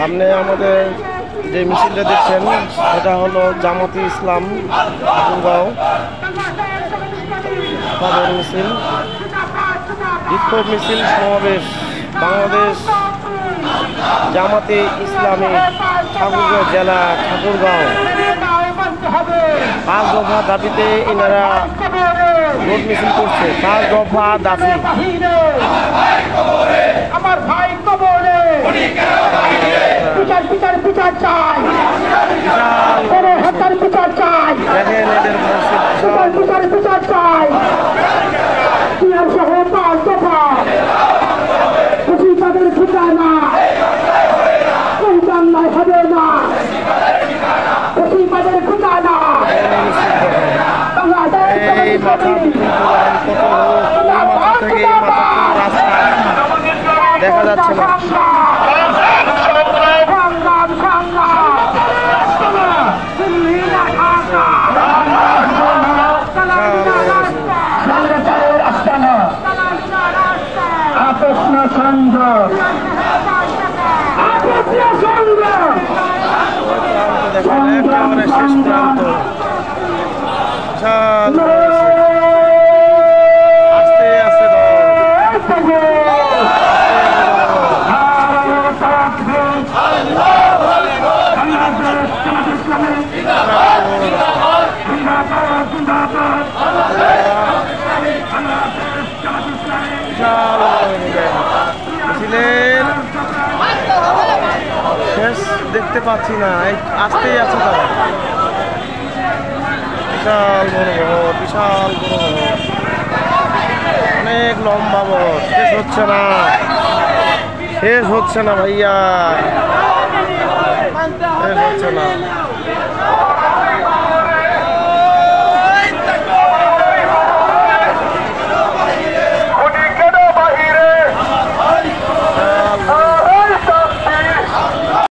সামনে আমাদের যে মিছিলটা দেখছেন সেটা হলো জামাতে ইসলাম ঠাকুরগাঁও তাদের মিছিল, বিক্ষোভ মিছিল সমাবেশ বাংলাদেশ জামাতে ইসলামী ঠাকুরগাঁও জেলা ঠাকুরগাঁও 5 দফা দাবিতে এনারা রোড মিছিল করছে। 5 দফা দাবি। আমার ভাই কবরে বিচার বিচার বিচার চাই, হত্যার বিচার চাই, দেখেন এদের বিচার বিচার বিচার চাই। পিয়ার সহ 5 দফা খুশি তাদের ঠিকানা না, এই বাংলায় হবে না, খুশি তাদের ঠিকানা বাংলাদেশ দেখা যাচ্ছে না। একেবারে শেষ প্রান্ত। আস্তে আস্তে মিছিলের শেষ দেখতে পাচ্ছি না, আসতেই আছে তারা। বিশাল বড় ভবন, বিশাল বড় ভবন, অনেক লম্বা ভবন। শেষ হচ্ছে না, শেষ হচ্ছে না ভাইয়া, শেষ হচ্ছে না।